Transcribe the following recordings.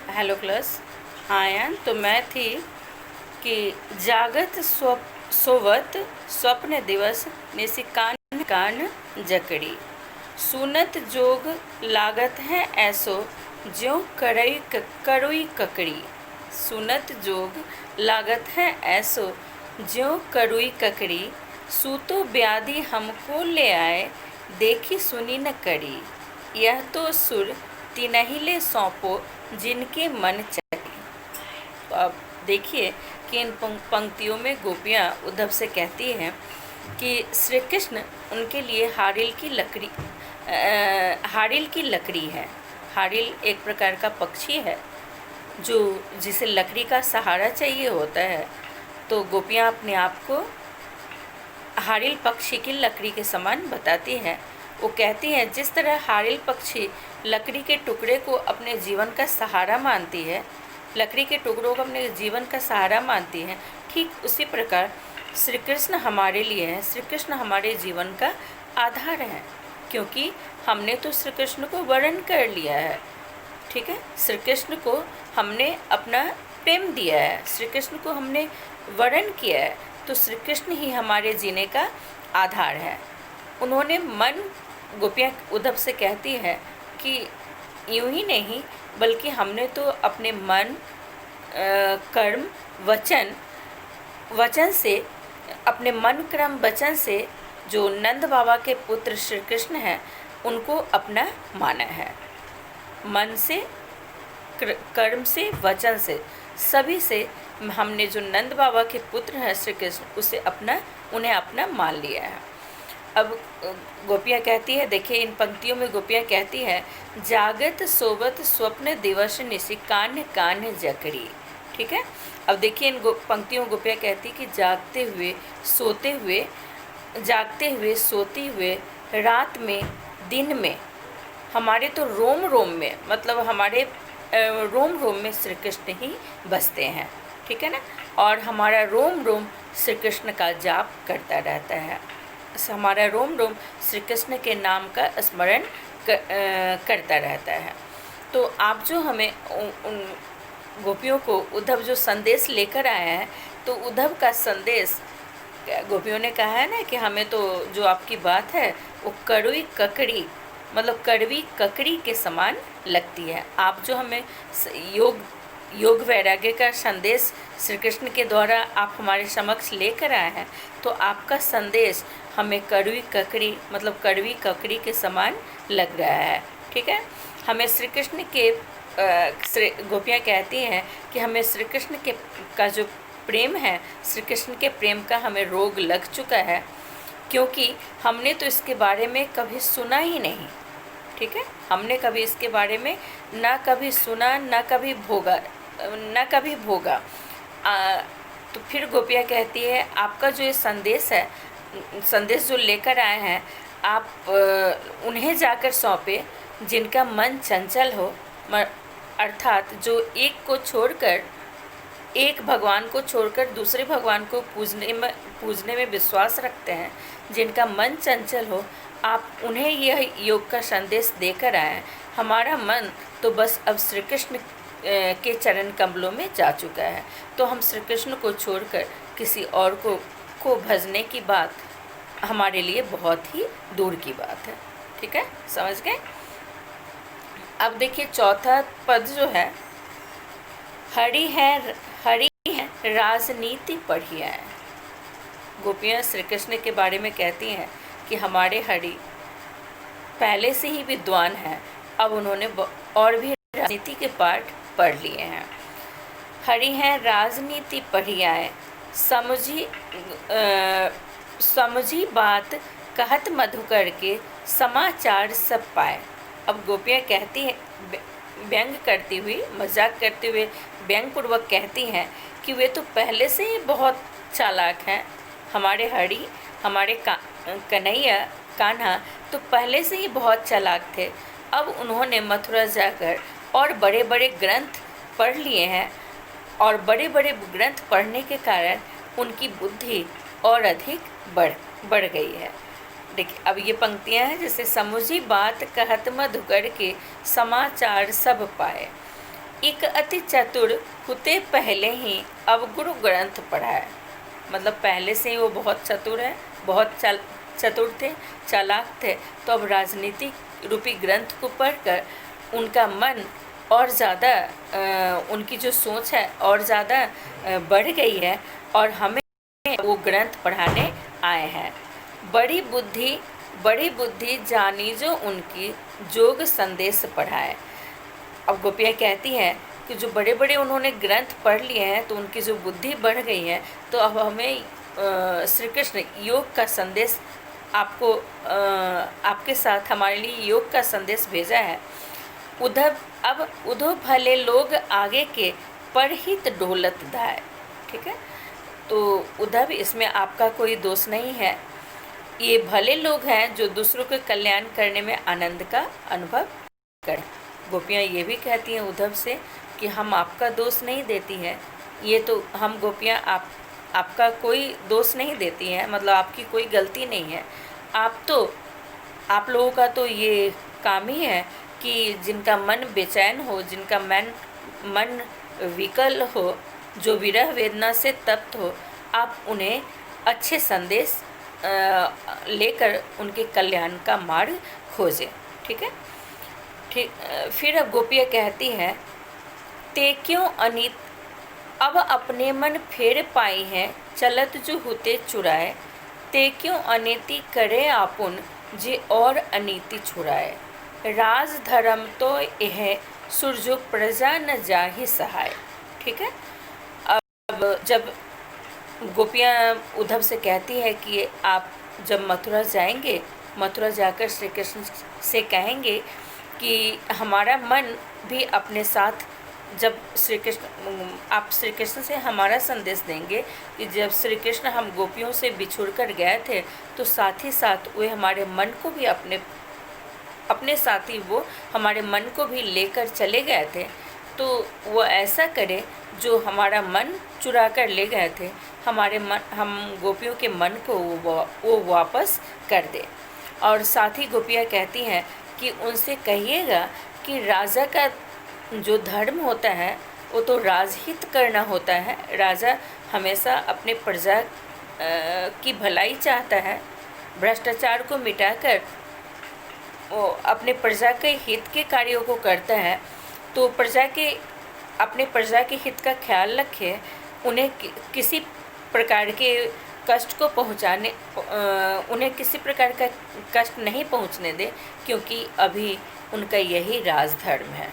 Hello class. Ion तो मैं थी कि जागत सोवत स्वप्न दिवस निशिकान कान जकड़ी सुनत जोग लागत है ऐसो ज्यों करुई ककड़ी। सुनत जोग लागत है ऐसो ज्यों करुई ककड़ी। सूतो ब्याधि हमको ले आए देखी सुनी न कड़ी। यह तो सुर तिनहिले सौंपो जिनके मन चले। तो अब देखिए कि इन पंक्तियों में गोपियाँ उद्धव से कहती हैं कि श्री कृष्ण उनके लिए हारिल की लकड़ी है। हारिल एक प्रकार का पक्षी है जिसे लकड़ी का सहारा चाहिए होता है। तो गोपियाँ अपने आप को हारिल पक्षी की लकड़ी के समान बताती हैं। वो कहती हैं जिस तरह हारिल पक्षी लकड़ी के टुकड़े को अपने जीवन का सहारा मानती है, लकड़ी के टुकड़ों को अपने जीवन का सहारा मानती है, ठीक उसी प्रकार श्री कृष्ण हमारे लिए हैं। श्री कृष्ण हमारे जीवन का आधार है, क्योंकि हमने तो श्री कृष्ण को वर्ण कर लिया है। ठीक है, श्री कृष्ण को हमने अपना प्रेम दिया है, श्री कृष्ण को हमने वर्ण किया है, तो श्री कृष्ण ही हमारे जीने का आधार है। उन्होंने मन, गोपियाँ उद्धव से कहती है कि यूं ही नहीं बल्कि हमने तो अपने मन, कर्म, वचन से, अपने मन, कर्म, वचन से जो नंद बाबा के पुत्र श्री कृष्ण हैं उनको अपना माना है। मन से, कर्म से, वचन से, सभी से हमने जो नंद बाबा के पुत्र हैं श्री कृष्ण उन्हें अपना मान लिया है। अब गोपियाँ कहती है, देखिए इन पंक्तियों में गोपियाँ कहती है जागत सोवत स्वप्न दिवस निशि कान कान जकड़ी। ठीक है, अब देखिए इन पंक्तियों में गोपियाँ कहती कि जागते हुए, सोते हुए, रात में, दिन में, हमारे तो रोम रोम में, मतलब हमारे रोम रोम में श्री कृष्ण ही बसते हैं। ठीक है ना, और हमारा रोम रोम श्री कृष्ण का जाप करता रहता है, हमारा रोम रोम श्री कृष्ण के नाम का स्मरण करता रहता है। तो आप जो हमें उन गोपियों को उद्धव जो संदेश लेकर आया है, तो उद्धव का संदेश, गोपियों ने कहा है ना कि हमें तो जो आपकी बात है वो कड़वी ककड़ी, मतलब कड़वी ककड़ी के समान लगती है। आप जो हमें योग वैराग्य का संदेश श्री कृष्ण के द्वारा आप हमारे समक्ष लेकर आए हैं, तो आपका संदेश हमें कड़वी ककड़ी, मतलब कड़वी ककड़ी के समान लग रहा है। ठीक है, हमें श्री कृष्ण के गोपियाँ कहती हैं कि हमें श्री कृष्ण का जो प्रेम है, श्री कृष्ण के प्रेम का हमें रोग लग चुका है, क्योंकि हमने तो इसके बारे में कभी सुना ही नहीं। ठीक है, हमने कभी इसके बारे में ना कभी सुना, ना कभी भोगा। तो फिर गोपियाँ कहती है आपका जो ये संदेश जो लेकर आए हैं, आप उन्हें जाकर सौंपे जिनका मन चंचल हो, अर्थात जो एक भगवान को छोड़कर दूसरे भगवान को पूजने में विश्वास रखते हैं, जिनका मन चंचल हो, आप उन्हें यह योग का संदेश देकर आए हैं। हमारा मन तो बस अब श्री कृष्ण के चरण कमलों में जा चुका है, तो हम श्री कृष्ण को छोड़कर किसी और को भजने की बात हमारे लिए बहुत ही दूर की बात है। ठीक है, समझ गए। अब देखिए चौथा पद जो है, हरि है राजनीति पढ़िया है। गोपियाँ श्री कृष्ण के बारे में कहती हैं कि हमारे हरि पहले से ही विद्वान हैं, अब उन्होंने और भी राजनीति के पाठ पढ़ लिए हैं। हरि है राजनीति पढ़ियाए, समझी बात कहत मधुकर के समाचार सब पाए। अब गोपियाँ कहती हैं, व्यंग करती हुई, मजाक करते हुए व्यंग पूर्वक कहती हैं कि वे तो पहले से ही बहुत चालाक हैं। हमारे हरि, हमारे कन्हैया, कान्हा तो पहले से ही बहुत चालाक थे। अब उन्होंने मथुरा जाकर और बड़े बड़े ग्रंथ पढ़ लिए हैं, और बड़े बड़े ग्रंथ पढ़ने के कारण उनकी बुद्धि और अधिक बढ़ गई है। देखिए अब ये पंक्तियाँ हैं, जैसे समुझी बात कहत मधुकर के समाचार सब पाए। एक अति चतुर हुते पहले ही अब गुरु ग्रंथ पढ़ाए। मतलब पहले से ही वो बहुत चतुर है, बहुत चतुर थे, चालाक थे, तो अब राजनीति रूपी ग्रंथ को पढ़कर उनका मन और ज़्यादा उनकी जो सोच है और ज़्यादा बढ़ गई है और हमें वो ग्रंथ पढ़ाने आए हैं। बड़ी बुद्धि जानी जो उनकी जोग संदेश पढ़ाए। अब गोपियाँ कहती हैं कि जो बड़े बड़े उन्होंने ग्रंथ पढ़ लिए हैं तो उनकी जो बुद्धि बढ़ गई है, तो अब हमें श्री कृष्ण योग का संदेश आपको आपके साथ हमारे लिए योग का संदेश भेजा है। उधो भले लोग आगे के परहित डोलत धाय। ठीक है, तो उद्धव इसमें आपका कोई दोष नहीं है। ये भले लोग हैं जो दूसरों के कल्याण करने में आनंद का अनुभव करें। गोपियाँ ये भी कहती हैं उद्धव से कि हम आपका दोष नहीं देती हैं, ये तो हम गोपियाँ आपका कोई दोष नहीं देती हैं, मतलब आपकी कोई गलती नहीं है। आप लोगों का तो ये काम ही है कि जिनका मन बेचैन हो, जिनका मन विकल हो, जो विरह वेदना से तप्त हो, आप उन्हें अच्छे संदेश लेकर उनके कल्याण का मार्ग खोजें। ठीक है, ठीक। फिर अब गोपियाँ कहती हैं, ते क्यों अनित अब अपने मन फेर पाई हैं, चलत जो हुते चुराए। ते क्यों अनिति करे आपुन, जे और अनीति छुड़ाए। राज धर्म तो यह सूर्यो प्रजा न जाहि सहाय। ठीक है, अब जब गोपियाँ उद्धव से कहती है कि आप जब मथुरा जाएंगे, मथुरा जाकर श्री कृष्ण से कहेंगे कि हमारा मन भी अपने साथ, जब आप श्री कृष्ण से हमारा संदेश देंगे कि जब श्री कृष्ण हम गोपियों से बिछुड़ कर गए थे तो साथ ही साथ वे हमारे मन को भी अपने साथ ही वो हमारे मन को भी लेकर चले गए थे, तो वो ऐसा करे जो हमारा मन चुरा कर ले गए थे, हम गोपियों के मन को वो वापस कर दे। और साथ ही गोपियाँ कहती हैं कि उनसे कहिएगा कि राजा का जो धर्म होता है वो तो राजहित करना होता है। राजा हमेशा अपने प्रजा की भलाई चाहता है, भ्रष्टाचार को मिटाकर वो अपने प्रजा के हित के कार्यों को करता है। तो अपने प्रजा के हित का ख्याल रखे, उन्हें किसी प्रकार के कष्ट को उन्हें किसी प्रकार का कष्ट नहीं पहुंचने दे, क्योंकि अभी उनका यही राजधर्म है।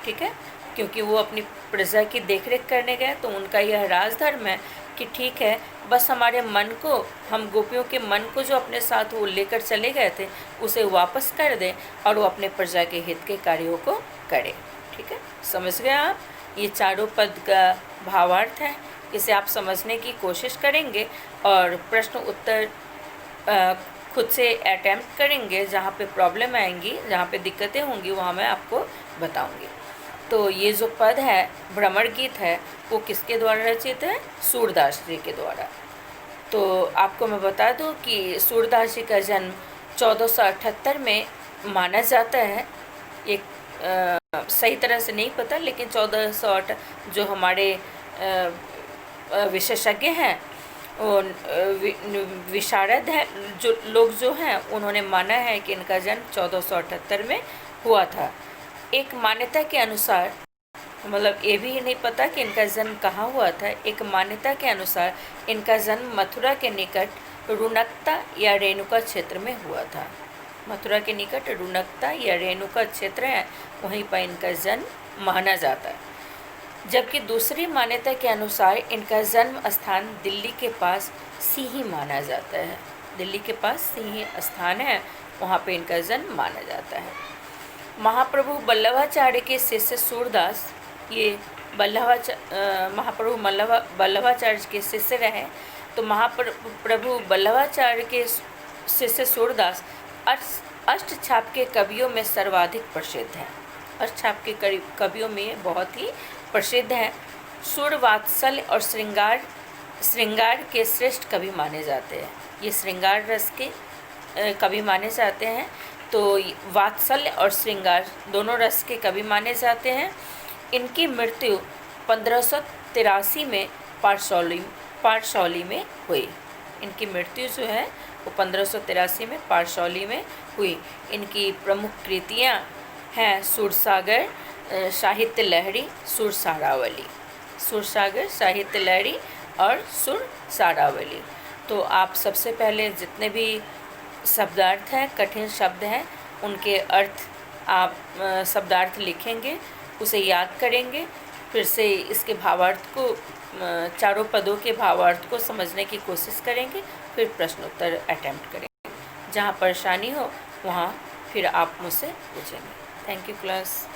ठीक है, क्योंकि वो अपनी प्रजा की देखरेख करने गए, तो उनका यह राजधर्म है कि ठीक है, बस हमारे मन को, हम गोपियों के मन को जो अपने साथ वो लेकर चले गए थे उसे वापस कर दें और वो अपने प्रजा के हित के कार्यों को करे। ठीक है, समझ गए आप? ये चारों पद का भावार्थ है। इसे आप समझने की कोशिश करेंगे और प्रश्न उत्तर खुद से अटैम्प्ट करेंगे। जहाँ पे प्रॉब्लम आएंगी, जहाँ पे दिक्कतें होंगी, वहाँ मैं आपको बताऊंगी। तो ये जो पद है, भ्रमर गीत है, वो किसके द्वारा रचित है? सूरदास जी के द्वारा। तो आपको मैं बता दूं कि सूरदास जी का जन्म 1478 में माना जाता है। एक सही तरह से नहीं पता, लेकिन 1408 जो हमारे विशेषज्ञ हैं, विशारद हैं, जो लोग जो हैं, उन्होंने माना है कि इनका जन्म 1478 में हुआ था। एक मान्यता के अनुसार, मतलब ये भी नहीं पता कि इनका जन्म कहाँ हुआ था। एक मान्यता के अनुसार इनका जन्म मथुरा के निकट रुनकता या रेणुका क्षेत्र में हुआ था। मथुरा के निकट रुनकता या रेणुका क्षेत्र है, वहीं पर इनका जन्म माना जाता है। जबकि दूसरी मान्यता के अनुसार इनका जन्म स्थान दिल्ली के पास सिंही माना जाता है। दिल्ली के पास सिंही स्थान है, वहाँ पे इनका जन्म माना जाता है। महाप्रभु वल्लभाचार्य के शिष्य सूरदास, ये महाप्रभु वल्लभाचार्य के शिष्य रहे। तो महाप्रभु वल्लभाचार्य के शिष्य सूरदास अष्टछाप के कवियों में सर्वाधिक प्रसिद्ध हैं। अष्टछाप के कवियों में बहुत ही प्रसिद्ध हैं। सुर, वात्सल्य और श्रृंगार के श्रेष्ठ कवि माने जाते हैं। ये श्रृंगार रस के कवि माने जाते हैं। तो वात्सल्य और श्रृंगार दोनों रस के कवि माने जाते हैं। इनकी मृत्यु 1583 में पारसौली में हुई। इनकी मृत्यु जो है वो 1583 में पारसौली में हुई। इनकी प्रमुख कृतियाँ हैं सूरसागर साहित्य लहरी, सुरसारावली, सुरसागर साहित्य लहरी और सुरसारावली। तो आप सबसे पहले जितने भी शब्दार्थ हैं, कठिन शब्द हैं, उनके अर्थ आप शब्दार्थ लिखेंगे, उसे याद करेंगे, फिर से इसके भावार्थ को चारों पदों के भावार्थ को समझने की कोशिश करेंगे, फिर प्रश्नोत्तर अटेम्प्ट करेंगे। जहाँ परेशानी हो वहाँ फिर आप मुझसे पूछेंगे। Thank you class.